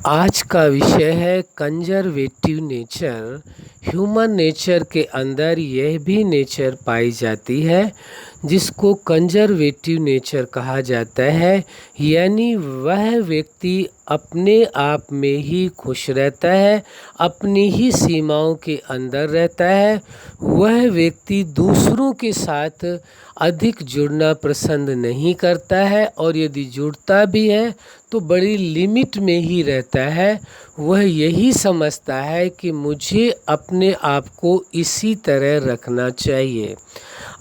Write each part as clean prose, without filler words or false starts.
आज का विषय है कंजर्वेटिव नेचर। ह्यूमन नेचर के अंदर यह भी नेचर पाई जाती है जिसको कंजर्वेटिव नेचर कहा जाता है, यानी वह व्यक्ति अपने आप में ही खुश रहता है, अपनी ही सीमाओं के अंदर रहता है। वह व्यक्ति दूसरों के साथ अधिक जुड़ना पसंद नहीं करता है और यदि जुड़ता भी है तो बड़ी लिमिट में ही रहता है। वह यही समझता है कि मुझे अपने आप को इसी तरह रखना चाहिए।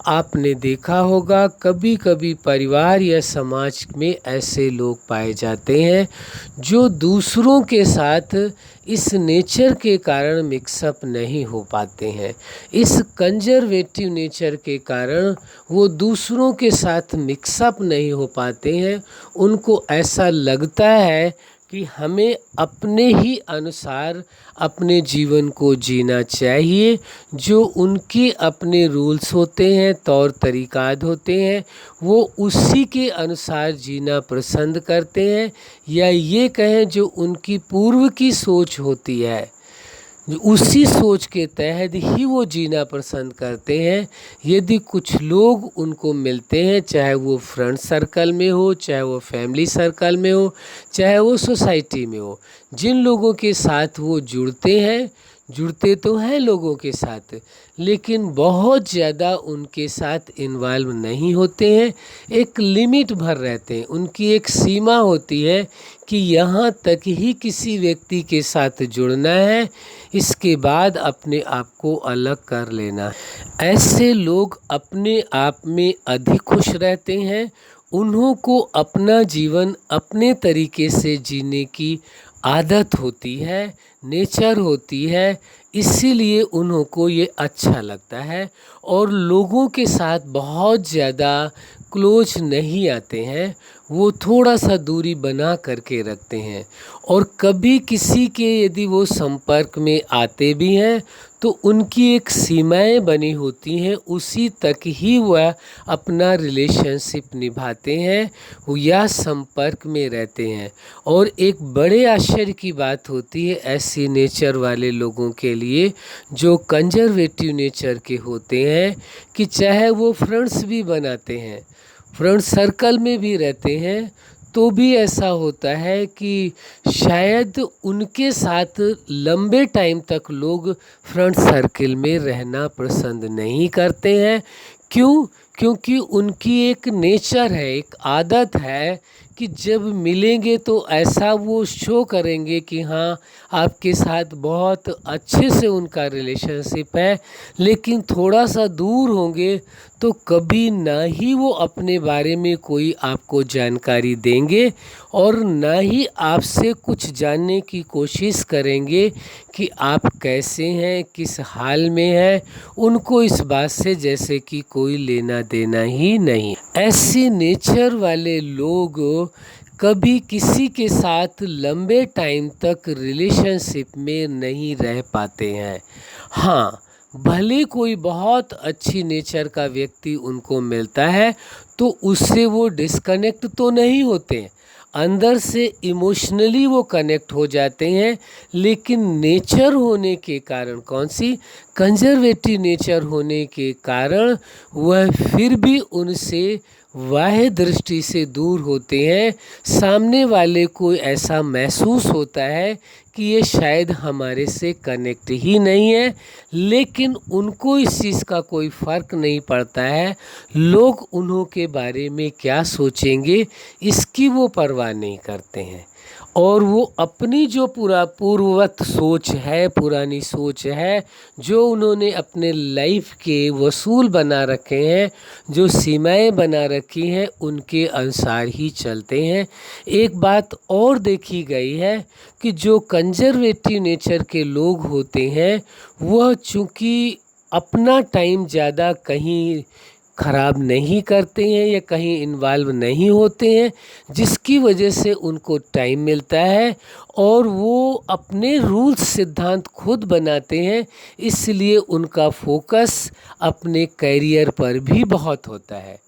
आपने देखा होगा कभी कभी परिवार या समाज में ऐसे लोग पाए जाते हैं जो दूसरों के साथ इस नेचर के कारण मिक्सअप नहीं हो पाते हैं। इस कंजर्वेटिव नेचर के कारण वो दूसरों के साथ मिक्सअप नहीं हो पाते हैं। उनको ऐसा लगता है कि हमें अपने ही अनुसार अपने जीवन को जीना चाहिए। जो उनके अपने रूल्स होते हैं, तौर तरीक़ात होते हैं, वो उसी के अनुसार जीना पसंद करते हैं, या ये कहें जो उनकी पूर्व की सोच होती है उसी सोच के तहत ही वो जीना पसंद करते हैं। यदि कुछ लोग उनको मिलते हैं, चाहे वो फ्रेंड सर्कल में हो, चाहे वो फैमिली सर्कल में हो, चाहे वो सोसाइटी में हो, जिन लोगों के साथ वो जुड़ते तो हैं लोगों के साथ, लेकिन बहुत ज़्यादा उनके साथ इन्वॉल्व नहीं होते हैं। एक लिमिट भर रहते हैं। उनकी एक सीमा होती है कि यहाँ तक ही किसी व्यक्ति के साथ जुड़ना है, इसके बाद अपने आप को अलग कर लेना है। ऐसे लोग अपने आप में अधिक खुश रहते हैं। उन्हों को अपना जीवन अपने तरीके से जीने की आदत होती है, नेचर होती है, इसीलिए उन्हों को ये अच्छा लगता है और लोगों के साथ बहुत ज़्यादा क्लोज नहीं आते हैं। वो थोड़ा सा दूरी बना करके रखते हैं और कभी किसी के यदि वो संपर्क में आते भी हैं तो उनकी एक सीमाएं बनी होती हैं, उसी तक ही वह अपना रिलेशनशिप निभाते हैं या संपर्क में रहते हैं। और एक बड़े आश्चर्य की बात होती है ऐसी नेचर वाले लोगों के लिए जो कंजर्वेटिव नेचर के होते हैं कि चाहे वो फ्रेंड्स भी बनाते हैं, फ्रेंड सर्कल में भी रहते हैं, तो भी ऐसा होता है कि शायद उनके साथ लंबे टाइम तक लोग फ्रेंड सर्कल में रहना पसंद नहीं करते हैं। क्यों? क्योंकि उनकी एक नेचर है, एक आदत है कि जब मिलेंगे तो ऐसा वो शो करेंगे कि हाँ आपके साथ बहुत अच्छे से उनका रिलेशनशिप है, लेकिन थोड़ा सा दूर होंगे तो कभी ना ही वो अपने बारे में कोई आपको जानकारी देंगे और ना ही आपसे कुछ जानने की कोशिश करेंगे कि आप कैसे हैं, किस हाल में हैं। उनको इस बात से जैसे कि कोई लेना देना ही नहीं। ऐसे नेचर वाले लोग कभी किसी के साथ लंबे टाइम तक रिलेशनशिप में नहीं रह पाते हैं। हाँ, भले कोई बहुत अच्छी नेचर का व्यक्ति उनको मिलता है तो उससे वो डिस्कनेक्ट तो नहीं होते, अंदर से इमोशनली वो कनेक्ट हो जाते हैं, लेकिन नेचर होने के कारण, कौन सी, कंजर्वेटिव नेचर होने के कारण वह फिर भी उनसे बाह्य दृष्टि से दूर होते हैं। सामने वाले को ऐसा महसूस होता है कि ये शायद हमारे से कनेक्ट ही नहीं है, लेकिन उनको इस चीज़ का कोई फ़र्क नहीं पड़ता है। लोग उन्हों के बारे में क्या सोचेंगे इसकी वो परवाह नहीं करते हैं और वो अपनी जो पूर्ववत सोच है, पुरानी सोच है, जो उन्होंने अपने लाइफ के वसूल बना रखे हैं, जो सीमाएं बना रखी हैं, उनके अनुसार ही चलते हैं। एक बात और देखी गई है कि जो कंजर्वेटिव नेचर के लोग होते हैं वह चूँकि अपना टाइम ज़्यादा कहीं ख़राब नहीं करते हैं या कहीं इन्वॉल्व नहीं होते हैं, जिसकी वजह से उनको टाइम मिलता है और वो अपने रूल्स सिद्धांत खुद बनाते हैं। इसलिए उनका फोकस अपने करियर पर भी बहुत होता है।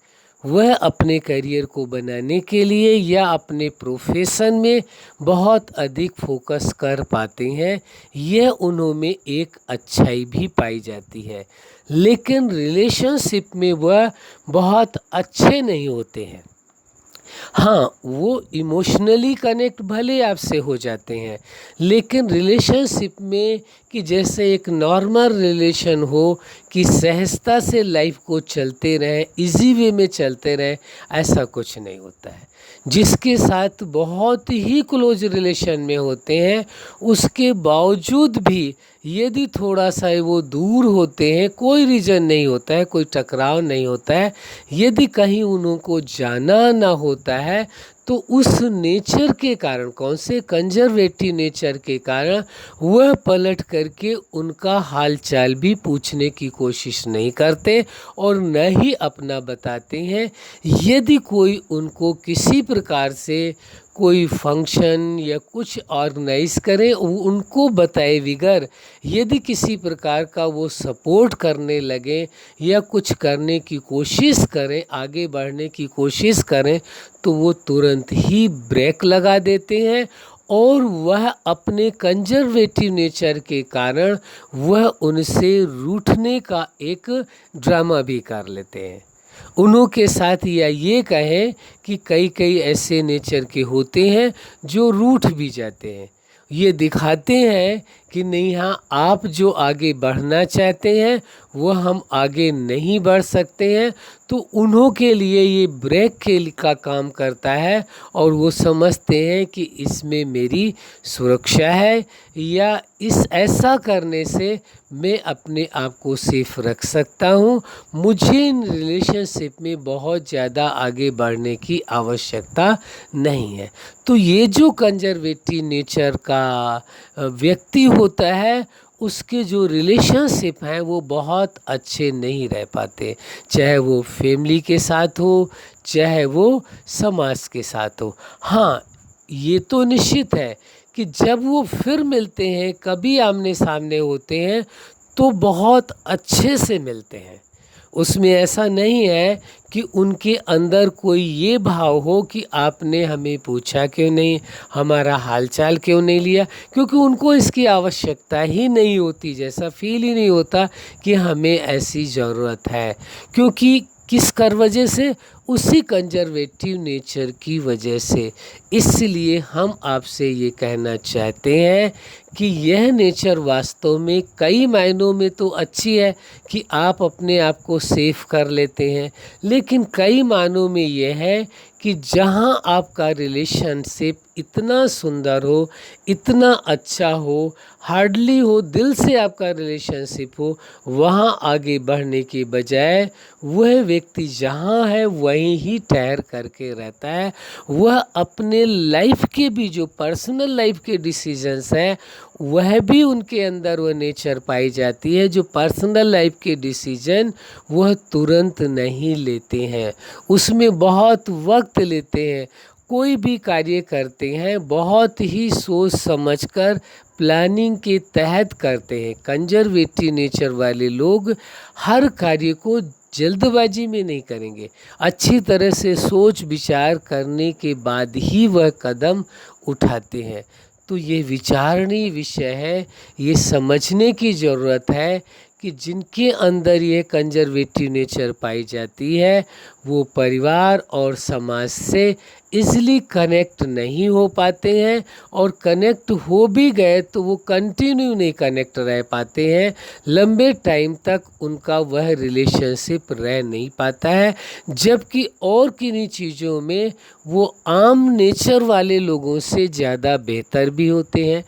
वह अपने करियर को बनाने के लिए या अपने प्रोफेशन में बहुत अधिक फोकस कर पाते हैं, यह उन्होंने एक अच्छाई भी पाई जाती है। लेकिन रिलेशनशिप में वह बहुत अच्छे नहीं होते हैं। हाँ, वो इमोशनली कनेक्ट भले आपसे हो जाते हैं, लेकिन रिलेशनशिप में कि जैसे एक नॉर्मल रिलेशन हो कि सहजता से लाइफ को चलते रहें, इजी वे में चलते रहें, ऐसा कुछ नहीं होता है। जिसके साथ बहुत ही क्लोज रिलेशन में होते हैं, उसके बावजूद भी यदि थोड़ा सा वो दूर होते हैं, कोई रीज़न नहीं होता है, कोई टकराव नहीं होता है, यदि कहीं उनको जाना ना होता है, तो उस नेचर के कारण, कौन से कंजर्वेटिव नेचर के कारण, वह पलट करके उनका हालचाल भी पूछने की कोशिश नहीं करते और न ही अपना बताते हैं। यदि कोई उनको किसी प्रकार से कोई फंक्शन या कुछ ऑर्गेनाइज करें, उनको बताए बगैर यदि किसी प्रकार का वो सपोर्ट करने लगे या कुछ करने की कोशिश करें, आगे बढ़ने की कोशिश करें, तो वो तुरंत ही ब्रेक लगा देते हैं और वह अपने कंजर्वेटिव नेचर के कारण वह उनसे रूठने का एक ड्रामा भी कर लेते हैं। उन्हों के साथ या ये कहें कि कई कई ऐसे नेचर के होते हैं जो रूठ भी जाते हैं, ये दिखाते हैं कि नहीं, हाँ, आप जो आगे बढ़ना चाहते हैं वो हम आगे नहीं बढ़ सकते हैं, तो उन्हों के लिए ये ब्रेक का काम करता है और वो समझते हैं कि इसमें मेरी सुरक्षा है या इस ऐसा करने से मैं अपने आप को सेफ रख सकता हूँ, मुझे इन रिलेशनशिप में बहुत ज़्यादा आगे बढ़ने की आवश्यकता नहीं है। तो ये जो कंजर्वेटिव नेचर का व्यक्ति होता है, उसके जो रिलेशनशिप हैं वो बहुत अच्छे नहीं रह पाते, चाहे वो फैमिली के साथ हो, चाहे वो समाज के साथ हो। हाँ, ये तो निश्चित है कि जब वो फिर मिलते हैं, कभी आमने सामने होते हैं, तो बहुत अच्छे से मिलते हैं। उसमें ऐसा नहीं है कि उनके अंदर कोई ये भाव हो कि आपने हमें पूछा क्यों नहीं, हमारा हालचाल क्यों नहीं लिया, क्योंकि उनको इसकी आवश्यकता ही नहीं होती, जैसा फील ही नहीं होता कि हमें ऐसी ज़रूरत है। क्योंकि किस कर वजह से, उसी कंजर्वेटिव नेचर की वजह से। इसलिए हम आपसे ये कहना चाहते हैं कि यह नेचर वास्तव में कई मायनों में तो अच्छी है कि आप अपने आप को सेफ कर लेते हैं, लेकिन कई मायनों में यह है कि जहां आपका रिलेशनशिप इतना सुंदर हो, इतना अच्छा हो, हार्डली हो, दिल से आपका रिलेशनशिप हो, वहां आगे बढ़ने के बजाय वह व्यक्ति जहां है वहीं ही ठहर करके रहता है। वह अपने लाइफ के भी जो पर्सनल लाइफ के डिसीजंस हैं, वह भी उनके अंदर वह नेचर पाई जाती है, जो पर्सनल लाइफ के डिसीजन वह तुरंत नहीं लेते हैं, उसमें बहुत वक्त लेते हैं। कोई भी कार्य करते हैं बहुत ही सोच समझकर, प्लानिंग के तहत करते हैं। कंजर्वेटिव नेचर वाले लोग हर कार्य को जल्दबाजी में नहीं करेंगे, अच्छी तरह से सोच विचार करने के बाद ही वह कदम उठाते हैं। तो ये विचारणीय विषय है, ये समझने की ज़रूरत है कि जिनके अंदर ये कंजर्वेटिव नेचर पाई जाती है, वो परिवार और समाज से इजली कनेक्ट नहीं हो पाते हैं, और कनेक्ट हो भी गए तो वो कंटिन्यू नहीं कनेक्ट रह पाते हैं, लंबे टाइम तक उनका वह रिलेशनशिप रह नहीं पाता है। जबकि और किन्हीं चीज़ों में वो आम नेचर वाले लोगों से ज़्यादा बेहतर भी होते हैं।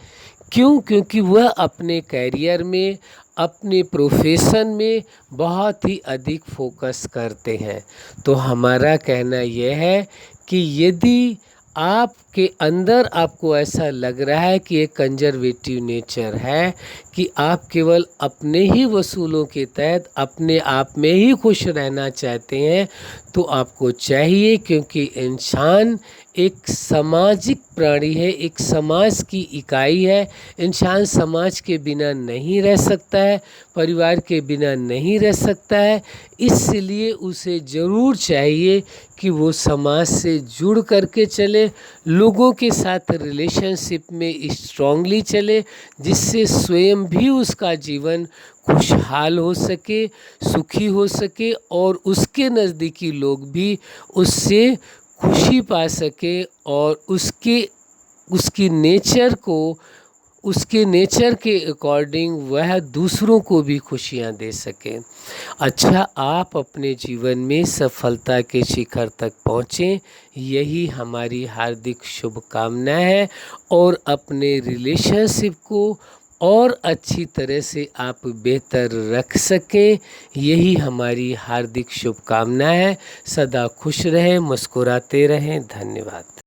क्यों? क्योंकि वह अपने कैरियर में, अपने प्रोफेशन में बहुत ही अधिक फोकस करते हैं। तो हमारा कहना यह है कि यदि आप आपके अंदर आपको ऐसा लग रहा है कि एक कंजर्वेटिव नेचर है कि आप केवल अपने ही वसूलों के तहत अपने आप में ही खुश रहना चाहते हैं, तो आपको चाहिए, क्योंकि इंसान एक सामाजिक प्राणी है, एक समाज की इकाई है। इंसान समाज के बिना नहीं रह सकता है, परिवार के बिना नहीं रह सकता है। इसलिए उसे ज़रूर चाहिए कि वो समाज से जुड़ करके चले, लोगों के साथ रिलेशनशिप में स्ट्रांगली चले, जिससे स्वयं भी उसका जीवन खुशहाल हो सके, सुखी हो सके, और उसके नज़दीकी लोग भी उससे खुशी पा सके और उसके नेचर के अकॉर्डिंग वह दूसरों को भी खुशियाँ दे सके। अच्छा, आप अपने जीवन में सफलता के शिखर तक पहुँचें, यही हमारी हार्दिक शुभकामना है, और अपने रिलेशनशिप को और अच्छी तरह से आप बेहतर रख सकें, यही हमारी हार्दिक शुभकामना है। सदा खुश रहें, मुस्कुराते रहें। धन्यवाद।